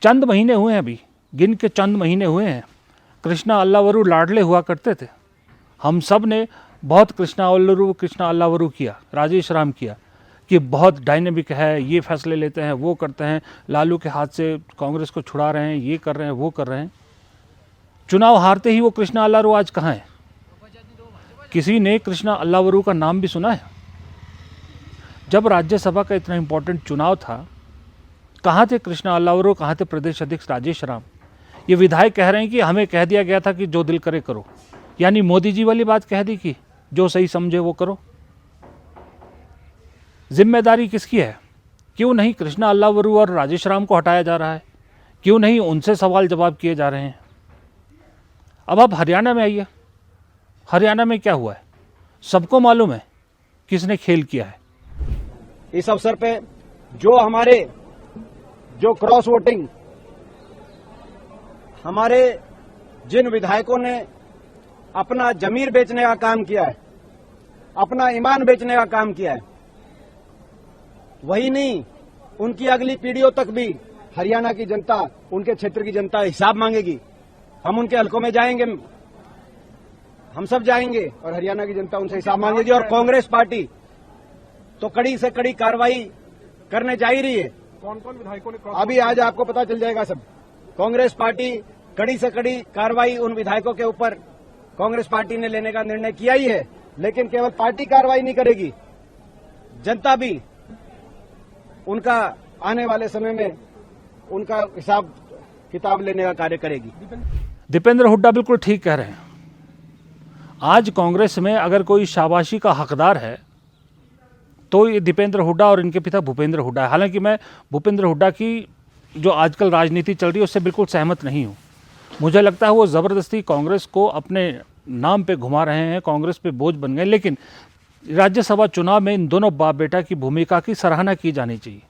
चंद महीने हुए हैं, अभी गिन के चंद महीने हुए हैं, कृष्णा अल्लावरू लाडले हुआ करते थे। हम सब ने बहुत कृष्णा अल्लावरू किया, राजेश राम किया कि बहुत डायनेमिक है, ये फैसले लेते हैं, वो करते हैं, लालू के हाथ से कांग्रेस को छुड़ा रहे हैं, ये कर रहे हैं, वो कर रहे हैं। चुनाव हारते ही वो कृष्णा अल्लावरू आज कहाँ है? किसी ने कृष्णा अल्लावरू का नाम भी सुना है? जब राज्यसभा का इतना इंपॉर्टेंट चुनाव था, कहाँ थे कृष्णा अल्लावरू, कहाँ थे प्रदेश अध्यक्ष राजेश राम? ये विधायक कह रहे हैं कि हमें कह दिया गया था कि जो दिल करे करो, यानी मोदी जी वाली बात कह दी कि जो सही समझे वो करो। जिम्मेदारी किसकी है? क्यों नहीं कृष्णा अल्लावरू और राजेश राम को हटाया जा रहा है? क्यों नहीं उनसे सवाल जवाब किए जा रहे हैं? अब आप हरियाणा में आइए, हरियाणा में क्या हुआ है सबको मालूम है, किसने खेल किया है। इस अवसर पे जो क्रॉस वोटिंग हमारे जिन विधायकों ने अपना जमीर बेचने का काम किया है, अपना ईमान बेचने का काम किया है, वही नहीं, उनकी अगली पीढ़ियों तक भी हरियाणा की जनता, उनके क्षेत्र की जनता हिसाब मांगेगी। हम उनके हलकों में जाएंगे, हम सब जाएंगे और हरियाणा की जनता उनसे हिसाब मांगेगी। और कांग्रेस पार्टी तो कड़ी से कड़ी कार्रवाई करने जा ही रही है। कौन कौन विधायकों ने अभी आज आपको पता चल जाएगा सब। कांग्रेस पार्टी कड़ी से कड़ी कार्रवाई उन विधायकों के ऊपर कांग्रेस पार्टी ने लेने का निर्णय किया ही है, लेकिन केवल पार्टी कार्रवाई नहीं करेगी, जनता भी उनका आने वाले समय में उनका हिसाब किताब लेने का कार्य करेगी। दीपेंद्र हुड्डा बिल्कुल ठीक कह रहे हैं। आज कांग्रेस में अगर कोई शाबाशी का हकदार है तो ये दीपेंद्र हुड्डा और इनके पिता भूपेंद्र हुड्डा है। हालांकि मैं भूपेंद्र हुड्डा की जो आजकल राजनीति चल रही है उससे बिल्कुल सहमत नहीं हूँ। मुझे लगता है वो ज़बरदस्ती कांग्रेस को अपने नाम पे घुमा रहे हैं, कांग्रेस पे बोझ बन गए। लेकिन राज्यसभा चुनाव में इन दोनों बाप बेटा की भूमिका की सराहना की जानी चाहिए,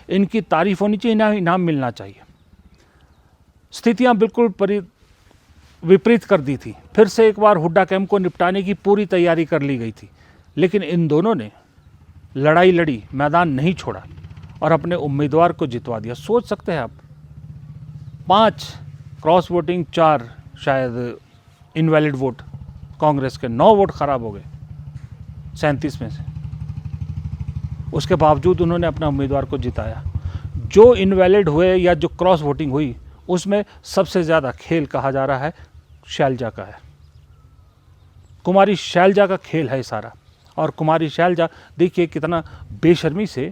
इनकी तारीफ होनी चाहिए, इनाम मिलना चाहिए। स्थितियाँ बिल्कुल विपरीत कर दी थी, फिर से एक बार हुड्डा कैंप को निपटाने की पूरी तैयारी कर ली गई थी, लेकिन इन दोनों ने लड़ाई लड़ी, मैदान नहीं छोड़ा और अपने उम्मीदवार को जितवा दिया। सोच सकते हैं आप, 5 क्रॉस वोटिंग, 4 शायद इनवैलिड वोट कांग्रेस के, 9 वोट खराब हो गए 37 में से। उसके बावजूद उन्होंने अपना उम्मीदवार को जिताया। जो इनवैलिड हुए या जो क्रॉस वोटिंग हुई उसमें सबसे ज़्यादा खेल कहा जा रहा है शैलजा का है। कुमारी शैलजा का खेल है सारा। और कुमारी शैलजा देखिए कितना बेशर्मी से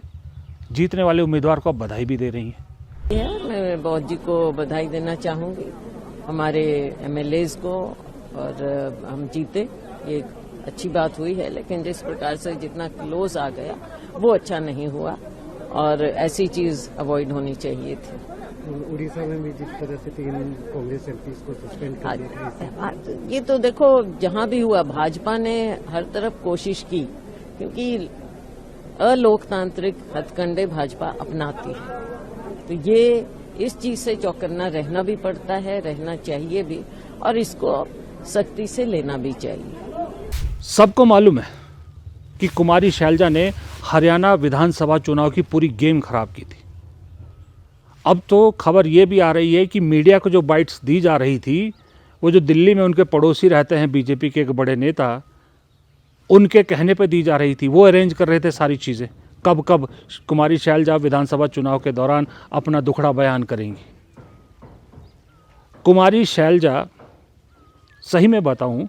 जीतने वाले उम्मीदवार को बधाई भी दे रही हैं। मैं बहुत जी को बधाई देना चाहूँगी, हमारे एमएलएज को, और हम जीते, ये अच्छी बात हुई है। लेकिन जिस प्रकार से जितना क्लोज आ गया वो अच्छा नहीं हुआ और ऐसी चीज़ अवॉइड होनी चाहिए थी। उड़ीसा में भी जिस तरह से 3 कांग्रेस एमपी को सस्पेंड कर दिया, ये तो देखो जहां भी हुआ भाजपा ने हर तरफ कोशिश की, क्योंकि अलोकतांत्रिक हथकंडे भाजपा अपनाती है। तो ये इस चीज से चौकन्ना रहना भी पड़ता है, रहना चाहिए भी, और इसको सख्ती से लेना भी चाहिए। सबको मालूम है कि कुमारी शैलजा ने हरियाणा विधानसभा चुनाव की पूरी गेम खराब की थी। अब तो खबर ये भी आ रही है कि मीडिया को जो बाइट्स दी जा रही थी, वो जो दिल्ली में उनके पड़ोसी रहते हैं बीजेपी के एक बड़े नेता, उनके कहने पे दी जा रही थी। वो अरेंज कर रहे थे सारी चीज़ें, कब कब कुमारी शैलजा विधानसभा चुनाव के दौरान अपना दुखड़ा बयान करेंगी। कुमारी शैलजा, सही में बताऊं,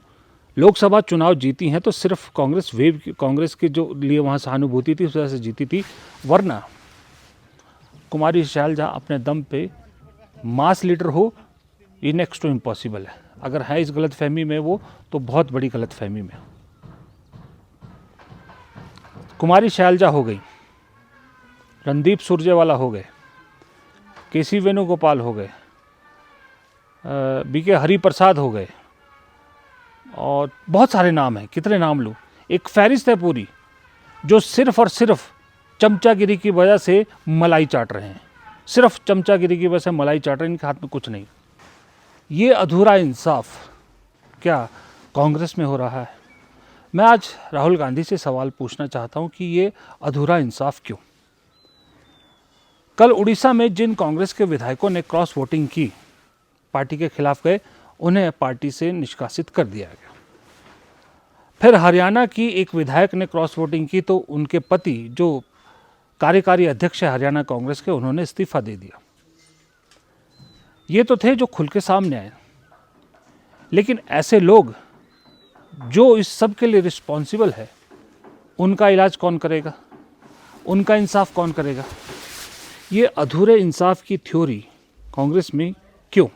लोकसभा चुनाव जीती हैं तो सिर्फ कांग्रेस के जो लिए वहाँ सहानुभूति थी उस वजह से जीती थी, वरना कुमारी शैलजा अपने दम पे मास लीडर हो ये नेक्स्ट टू इम्पॉसिबल है। अगर है इस गलतफहमी में वो, तो बहुत बड़ी गलतफहमी में। कुमारी शैलजा हो गई, रणदीप सुरजेवाला हो गए, केसी वेणुगोपाल हो गए, बीके हरिप्रसाद हो गए, और बहुत सारे नाम हैं, कितने नाम लूँ। एक फहरिस्त है पूरी, जो सिर्फ और सिर्फ चमचागिरी की वजह से मलाई चाट रहे हैं, सिर्फ चमचागिरी की वजह से मलाई चाट रहे हैं, इनके हाथ में कुछ नहीं। ये अधूरा इंसाफ क्या कांग्रेस में हो रहा है? मैं आज राहुल गांधी से सवाल पूछना चाहता हूं कि ये अधूरा इंसाफ क्यों? कल उड़ीसा में जिन कांग्रेस के विधायकों ने क्रॉस वोटिंग की, पार्टी के खिलाफ गए, उन्हें पार्टी से निष्कासित कर दिया गया। फिर हरियाणा की एक विधायक ने क्रॉस वोटिंग की तो उनके पति, जो कार्यकारी अध्यक्ष है हरियाणा कांग्रेस के, उन्होंने इस्तीफा दे दिया। ये तो थे जो खुल के सामने आए, लेकिन ऐसे लोग जो इस सब के लिए रिस्पॉन्सिबल है, उनका इलाज कौन करेगा, उनका इंसाफ कौन करेगा? ये अधूरे इंसाफ की थ्योरी कांग्रेस में क्यों?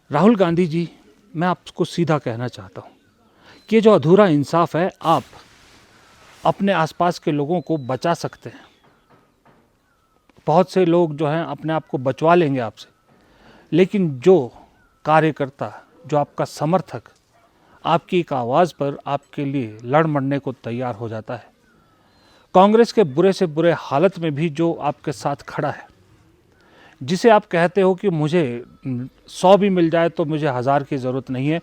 राहुल गांधी जी, मैं आपको सीधा कहना चाहता हूं कि जो अधूरा इंसाफ है, आप अपने आसपास के लोगों को बचा सकते हैं। बहुत से लोग जो हैं अपने आप को बचवा लेंगे आपसे, लेकिन जो कार्यकर्ता, जो आपका समर्थक आपकी एक आवाज़ पर आपके लिए लड़ मरने को तैयार हो जाता है, कांग्रेस के बुरे से बुरे हालत में भी जो आपके साथ खड़ा है, जिसे आप कहते हो कि मुझे 100 भी मिल जाए तो मुझे 1000 की ज़रूरत नहीं है,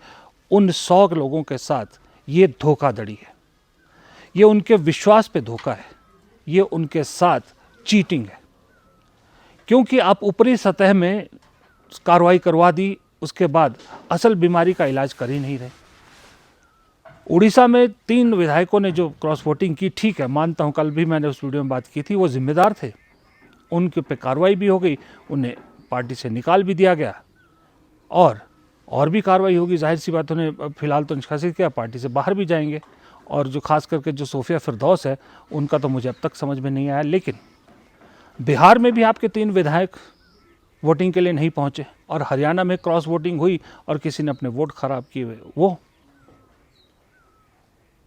उन 100 लोगों के साथ ये धोखाधड़ी है, ये उनके विश्वास पे धोखा है, ये उनके साथ चीटिंग है। क्योंकि आप ऊपरी सतह में कार्रवाई करवा दी, उसके बाद असल बीमारी का इलाज कर ही नहीं रहे। उड़ीसा में 3 विधायकों ने जो क्रॉस वोटिंग की, ठीक है, मानता हूं, कल भी मैंने उस वीडियो में बात की थी, वो जिम्मेदार थे, उनके पे कार्रवाई भी हो गई, उन्हें पार्टी से निकाल भी दिया गया और भी कार्रवाई होगी। जाहिर सी बात, उन्हें फिलहाल तो निष्कासित किया, पार्टी से बाहर भी जाएंगे। और जो खास करके जो सोफिया फिरदौस है, उनका तो मुझे अब तक समझ में नहीं आया। लेकिन बिहार में भी आपके 3 विधायक वोटिंग के लिए नहीं पहुंचे, और हरियाणा में क्रॉस वोटिंग हुई और किसी ने अपने वोट खराब किए हुए, वो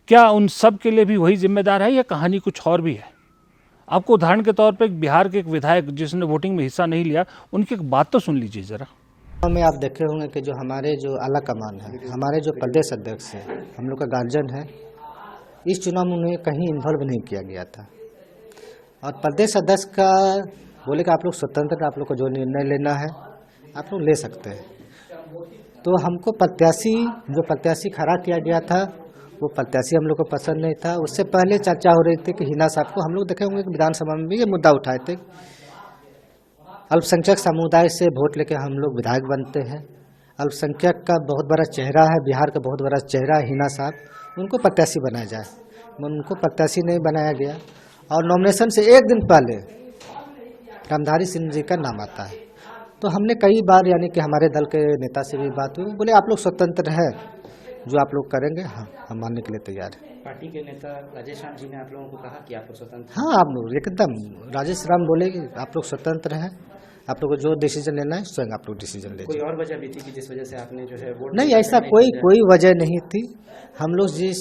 क्या उन सब के लिए भी वही जिम्मेदार है, या कहानी कुछ और भी है? आपको उदाहरण के तौर पे बिहार के एक विधायक जिसने वोटिंग में हिस्सा नहीं लिया, उनकी एक बात तो सुन लीजिए जरा। में आप देखे होंगे कि जो हमारे जो आला कमान है, हमारे जो प्रदेश अध्यक्ष है, हम लोग का गार्जियन है, इस चुनाव में उन्हें कहीं इन्वॉल्व नहीं किया गया था। और प्रदेश अध्यक्ष का बोले कि आप लोग स्वतंत्र, आप लोग को जो निर्णय लेना है आप लोग ले सकते हैं। तो हमको प्रत्याशी खड़ा किया गया था, वो प्रत्याशी हम लोग को पसंद नहीं था। उससे पहले चर्चा हो रही थी कि हिना साहब को, हम लोग देखे होंगे कि विधानसभा में भी ये मुद्दा उठाए थे, अल्पसंख्यक समुदाय से वोट लेके हम लोग विधायक बनते हैं, अल्पसंख्यक का बहुत बड़ा चेहरा है, बिहार का बहुत बड़ा चेहरा है हिना साहब, उनको प्रत्याशी बनाया जाए। उनको प्रत्याशी नहीं बनाया गया, और नॉमिनेशन से एक दिन पहले रामधारी सिंह जी का नाम आता है। तो हमने कई बार, यानी कि हमारे दल के नेता से भी बात हुई, बोले आप लोग स्वतंत्र है, जो आप लोग करेंगे हाँ हम मानने के लिए तैयार है। पार्टी के नेता राजेश राम जी ने आप लोगों को कहा कि आप लोग स्वतंत्र? हाँ, आप लोग एकदम, राजेश राम बोले कि आप लोग स्वतंत्र हैं, आप लोग को जो डिसीजन लेना है स्वयं आप लोग डिसीजन ले। कोई और वजह भी थी कि जिस वजह से आपने जो है वोट नहीं, ऐसा कोई वजह नहीं थी। हम लोग जिस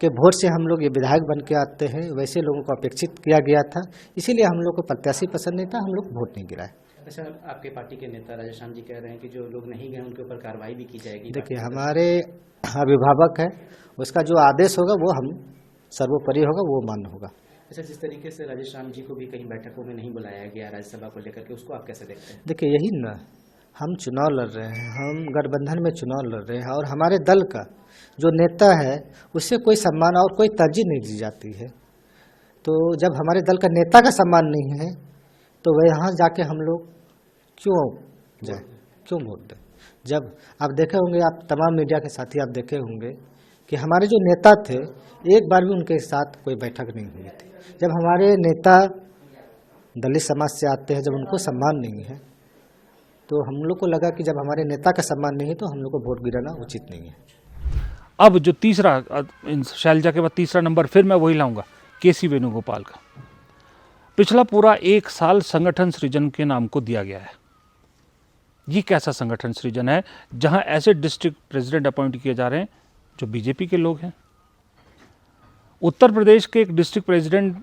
के वोट से हम लोग ये विधायक बन के आते हैं, वैसे लोगों को अपेक्षित किया गया था, इसीलिए हम लोग को प्रत्याशी पसंद नहीं था, हम लोग वोट नहीं गिराए। अच्छा, आपके पार्टी के नेता राजेश राम जी कह रहे हैं कि जो लोग नहीं गए उनके ऊपर कार्रवाई भी की जाएगी। देखिए, हमारे अभिभावक है, उसका जो आदेश होगा वो हम सर्वोपरि होगा, वो मान्य होगा। अच्छा, जिस तरीके से राजेश राम जी को भी कई बैठकों में नहीं बुलाया गया राज्यसभा को लेकर के, उसको आप कैसे देखते हैं? देखिए, यही ना, हम चुनाव लड़ रहे हैं, हम गठबंधन में चुनाव लड़ रहे हैं, और हमारे दल का जो नेता है उससे कोई सम्मान और कोई तरजीह नहीं दी जाती है। तो जब हमारे दल का नेता का सम्मान नहीं है तो वह यहाँ जाके हम लोग क्यों जाए, क्यों वोट दें? जब आप देखे होंगे, आप तमाम मीडिया के साथी आप देखे होंगे कि हमारे जो नेता थे, एक बार भी उनके साथ कोई बैठक नहीं हुई थी। जब हमारे नेता दलित समाज से आते हैं, जब उनको सम्मान नहीं है, तो हम लोग को लगा कि जब हमारे नेता का सम्मान नहीं है तो हम लोग को वोट गिराना उचित नहीं है। अब जो तीसरा, शैलजा के बाद तीसरा नंबर फिर मैं वही लाऊंगा, केसी वेणुगोपाल का। पिछला पूरा 1 साल संगठन सृजन के नाम को दिया गया है। ये कैसा संगठन सृजन है जहां ऐसे डिस्ट्रिक्ट प्रेसिडेंट अपॉइंट किए जा रहे हैं जो बीजेपी के लोग हैं? उत्तर प्रदेश के एक डिस्ट्रिक्ट प्रेसिडेंट,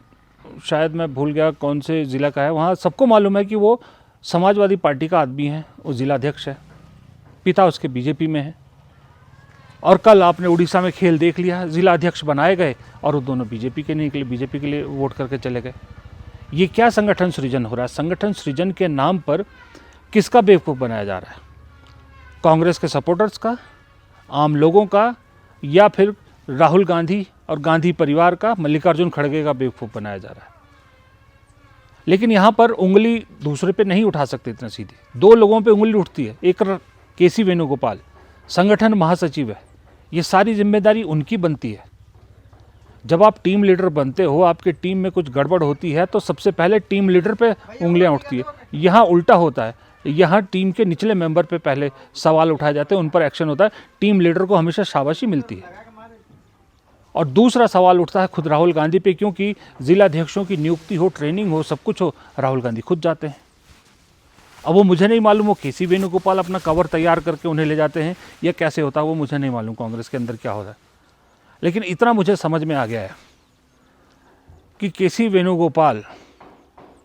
शायद मैं भूल गया कौन से ज़िला का है, वहाँ सबको मालूम है कि वो समाजवादी पार्टी का आदमी है, वो ज़िलाध्यक्ष है, पिता उसके बीजेपी में है। और कल आपने उड़ीसा में खेल देख लिया, ज़िलाध्यक्ष बनाए गए और वो दोनों बीजेपी के निकले, बीजेपी के लिए वोट करके चले गए। ये क्या संगठन सृजन हो रहा है? संगठन सृजन के नाम पर किसका बेवकूफ़ बनाया जा रहा है? कांग्रेस के सपोर्टर्स का, आम लोगों का, या फिर राहुल गांधी और गांधी परिवार का, मल्लिकार्जुन खड़गे का बेवकूफ़ बनाया जा रहा है? लेकिन यहाँ पर उंगली दूसरे पे नहीं उठा सकते इतना सीधी। दो लोगों पे उंगली उठती है, एक केसी वेणुगोपाल संगठन महासचिव है, ये सारी जिम्मेदारी उनकी बनती है। जब आप टीम लीडर बनते हो, आपके टीम में कुछ गड़बड़ होती है तो सबसे पहले टीम लीडर पे उंगलियां उठती है। यहाँ उल्टा होता है, यहाँ टीम के निचले मेंबर पे पहले सवाल उठाए जाते हैं, उन पर एक्शन होता है। टीम लीडर को हमेशा शाबाशी मिलती है। और दूसरा सवाल उठता है खुद राहुल गांधी पे, क्योंकि जिलाध्यक्षों की नियुक्ति हो, ट्रेनिंग हो, सब कुछ हो, राहुल गांधी खुद जाते हैं। अब वो मुझे नहीं मालूम वो केसी वेणुगोपाल अपना कवर तैयार करके उन्हें ले जाते हैं या कैसे होता है, वो मुझे नहीं मालूम कांग्रेस के अंदर क्या होता है। लेकिन इतना मुझे समझ में आ गया है कि केसी वेणुगोपाल,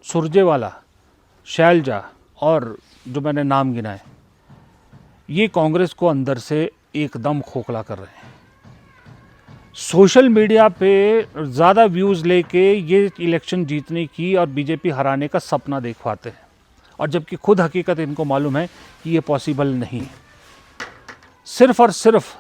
सुरजेवाला, शैलजा और जो मैंने नाम गिनाए, ये कांग्रेस को अंदर से एकदम खोखला कर रहे हैं। सोशल मीडिया पे ज़्यादा व्यूज़ लेके ये इलेक्शन जीतने की और बीजेपी हराने का सपना देख पाते हैं, और जबकि खुद हकीकत इनको मालूम है कि ये पॉसिबल नहीं है। सिर्फ और सिर्फ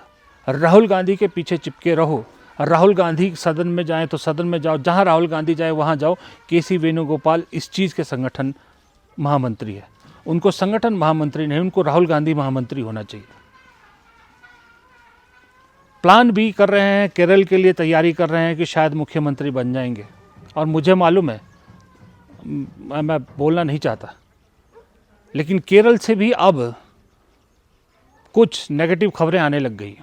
राहुल गांधी के पीछे चिपके रहो। राहुल गांधी सदन में जाएं तो सदन में जाओ, जहां राहुल गांधी जाए वहां जाओ। केसी वेणुगोपाल इस चीज़ के संगठन महामंत्री है। उनको संगठन महामंत्री नहीं, उनको राहुल गांधी महामंत्री होना चाहिए। प्लान भी कर रहे हैं, केरल के लिए तैयारी कर रहे हैं कि शायद मुख्यमंत्री बन जाएंगे। और मुझे मालूम है, मैं बोलना नहीं चाहता, लेकिन केरल से भी अब कुछ नेगेटिव खबरें आने लग गई।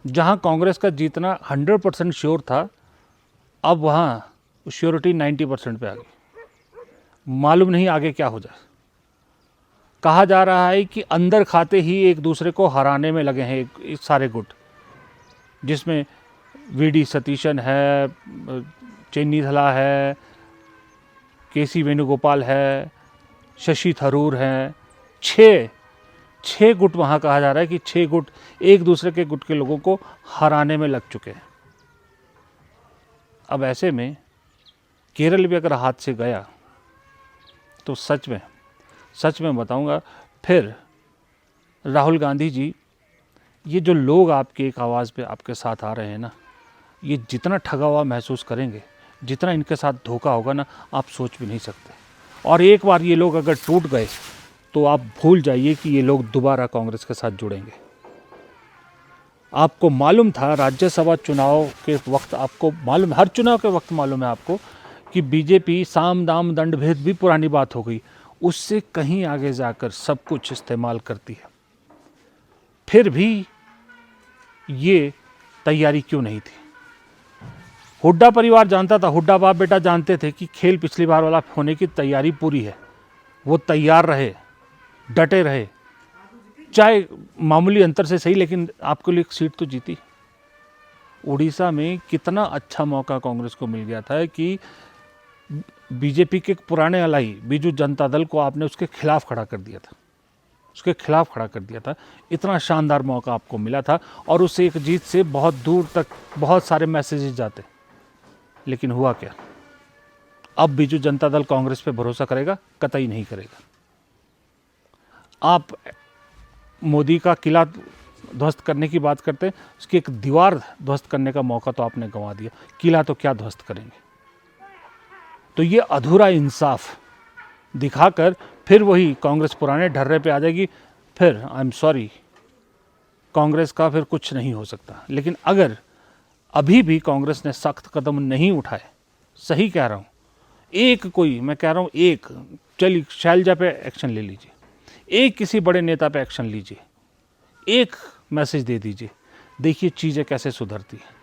जहां कांग्रेस का जीतना 100% श्योर था, अब वहां श्योरिटी 90% पे आ गई। मालूम नहीं आगे क्या हो जाए। कहा जा रहा है कि अंदर खाते ही एक दूसरे को हराने में लगे हैं एक सारे गुट, जिसमें वीडी सतीशन है, चेन्नी धला है, केसी वेणुगोपाल है, शशि थरूर हैं। छः गुट वहाँ कहा जा रहा है कि 6 गुट एक दूसरे के गुट के लोगों को हराने में लग चुके हैं। अब ऐसे में केरल भी अगर हाथ से गया तो सच में बताऊंगा, फिर राहुल गांधी जी, ये जो लोग आपके एक आवाज़ पे आपके साथ आ रहे हैं ना, ये जितना ठगा हुआ महसूस करेंगे, जितना इनके साथ धोखा होगा ना, आप सोच भी नहीं सकते। और एक बार ये लोग अगर टूट गए तो आप भूल जाइए कि ये लोग दोबारा कांग्रेस के साथ जुड़ेंगे। आपको मालूम था राज्यसभा चुनाव के वक्त, आपको मालूम, हर चुनाव के वक्त मालूम है आपको कि बीजेपी साम दाम दंड भेद भी पुरानी बात हो गई, उससे कहीं आगे जाकर सब कुछ इस्तेमाल करती है। फिर भी ये तैयारी क्यों नहीं थी? हुड्डा परिवार जानता था, हुड्डा बाप बेटा जानते थे कि खेल पिछली बार वाला होने की तैयारी पूरी है। वो तैयार रहे, डटे रहे, चाहे मामूली अंतर से सही, लेकिन आपके लिए एक सीट तो जीती। उड़ीसा में कितना अच्छा मौका कांग्रेस को मिल गया था कि बीजेपी के पुराने अलाई बीजू जनता दल को आपने उसके खिलाफ खड़ा कर दिया था। इतना शानदार मौका आपको मिला था, और उस एक जीत से बहुत दूर तक बहुत सारे मैसेजेस जाते। लेकिन हुआ क्या? अब बीजू जनता दल कांग्रेस पे भरोसा करेगा? कतई नहीं करेगा। आप मोदी का किला ध्वस्त करने की बात करते हैं, उसकी एक दीवार ध्वस्त करने का मौका तो आपने गंवा दिया। किला तो क्या ध्वस्त करेंगे? तो ये अधूरा इंसाफ दिखाकर फिर वही कांग्रेस पुराने ढर्रे पे आ जाएगी। फिर आई एम सॉरी, कांग्रेस का फिर कुछ नहीं हो सकता। लेकिन अगर अभी भी कांग्रेस ने सख्त कदम नहीं उठाए, सही कह रहा हूँ, मैं कह रहा हूँ एक, चलिए शैलजा पे एक्शन ले लीजिए, एक किसी बड़े नेता पे एक्शन लीजिए, एक मैसेज दे दीजिए, देखिए चीज़ें कैसे सुधरती है।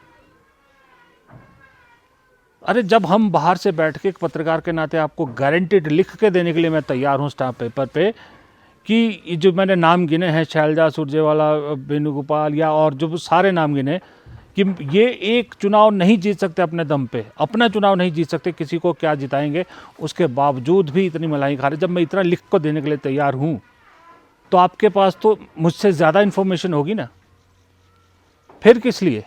अरे जब हम बाहर से बैठ के एक पत्रकार के नाते आपको गारंटीड लिख के देने के लिए मैं तैयार हूँ स्टाम्प पेपर पे कि जो मैंने नाम गिने हैं, शैलजा, सुरजेवाला, वेणुगोपाल, या और जो सारे नाम गिने, कि ये एक चुनाव नहीं जीत सकते अपने दम पे, अपना चुनाव नहीं जीत सकते, किसी को क्या जिताएंगे, उसके बावजूद भी इतनी मलाई खा रहे। जब मैं इतना लिख को देने के लिए तैयार हूँ तो आपके पास तो मुझसे ज़्यादा इन्फॉर्मेशन होगी ना। फिर किस लिए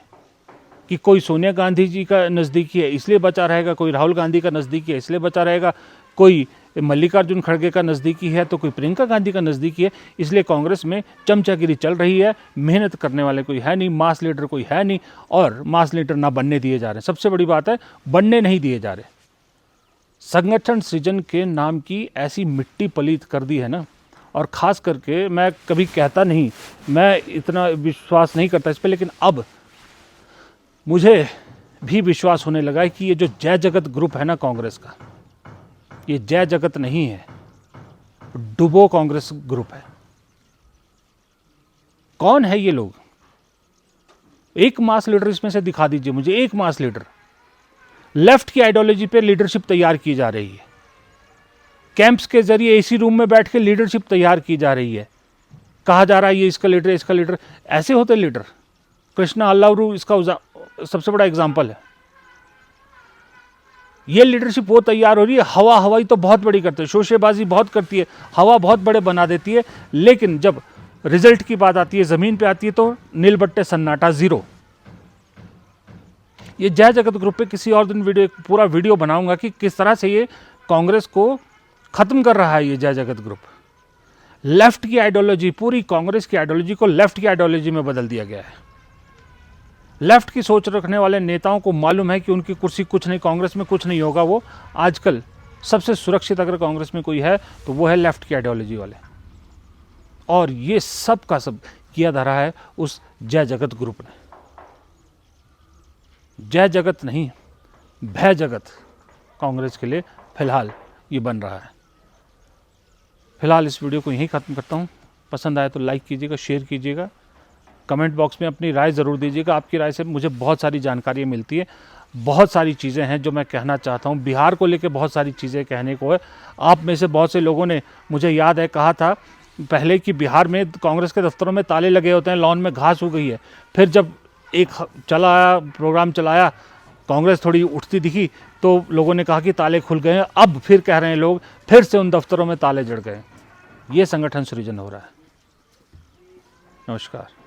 कि कोई सोनिया गांधी जी का नज़दीकी है इसलिए बचा रहेगा, कोई राहुल गांधी का नज़दीकी है इसलिए बचा रहेगा, कोई मल्लिकार्जुन खड़गे का नज़दीकी है तो कोई प्रियंका गांधी का नज़दीकी है, इसलिए कांग्रेस में चमचागिरी चल रही है। मेहनत करने वाले कोई है नहीं, मास लीडर कोई है नहीं, और मास लीडर ना बनने दिए जा रहे हैं। सबसे बड़ी बात है, बनने नहीं दिए जा रहे। संगठन सृजन के नाम की ऐसी मिट्टी पलीत कर दी है ना, और ख़ास करके मैं कभी कहता नहीं, मैं इतना विश्वास नहीं करता इस पर, लेकिन अब मुझे भी विश्वास होने लगा है कि ये जो जय जगत ग्रुप है ना कांग्रेस का, ये जय जगत नहीं है, डुबो कांग्रेस ग्रुप है। कौन है ये लोग? एक मास लीडर इसमें से दिखा दीजिए मुझे, एक मास लीडर। लेफ्ट की आइडियोलॉजी पे लीडरशिप तैयार की जा रही है, कैंप्स के जरिए एसी रूम में बैठ के लीडरशिप तैयार की जा रही है, कहा जा रहा है ये इसका लीडर, इसका लीडर। ऐसे होते लीडर? कृष्णा अल्लावरू इसका सबसे बड़ा एग्जाम्पल है। ये लीडरशिप वो तैयार हो रही है, हवा हवाई तो बहुत बड़ी करते हैं, शोशेबाजी बहुत करती है, हवा बहुत बड़े बना देती है, लेकिन जब रिजल्ट की बात आती है, जमीन पे आती है, तो नीलबट्टे सन्नाटा, जीरो। ये जय जगत ग्रुप पे किसी और दिन पूरा वीडियो बनाऊंगा कि किस तरह से ये कांग्रेस को खत्म कर रहा है। ये जय जगत ग्रुप लेफ्ट की आइडियोलॉजी, पूरी कांग्रेस की आइडियोलॉजी को लेफ्ट की आइडियोलॉजी में बदल दिया गया है। लेफ्ट की सोच रखने वाले नेताओं को मालूम है कि उनकी कुर्सी कुछ नहीं, कांग्रेस में कुछ नहीं होगा। वो आजकल सबसे सुरक्षित अगर कांग्रेस में कोई है तो वो है लेफ्ट की आइडियोलॉजी वाले, और ये सब का सब किया धरा है उस जय जगत ग्रुप ने। जय जगत नहीं, भय जगत कांग्रेस के लिए फिलहाल ये बन रहा है। फिलहाल इस वीडियो को यहीं ख़त्म करता हूँ। पसंद आए तो लाइक कीजिएगा, शेयर कीजिएगा, कमेंट बॉक्स में अपनी राय ज़रूर दीजिएगा। आपकी राय से मुझे बहुत सारी जानकारी मिलती है, बहुत सारी चीज़ें हैं जो मैं कहना चाहता हूँ। बिहार को लेकर बहुत सारी चीज़ें कहने को है। आप में से बहुत से लोगों ने, मुझे याद है, कहा था पहले कि बिहार में कांग्रेस के दफ्तरों में ताले लगे होते हैं, लॉन में घास उग गई है। फिर जब एक प्रोग्राम चलाया, कांग्रेस थोड़ी उठती दिखी तो लोगों ने कहा कि ताले खुल गए हैं। अब फिर कह रहे हैं लोग, फिर से उन दफ्तरों में ताले जड़ गए। ये संगठन सृजन हो रहा है। नमस्कार।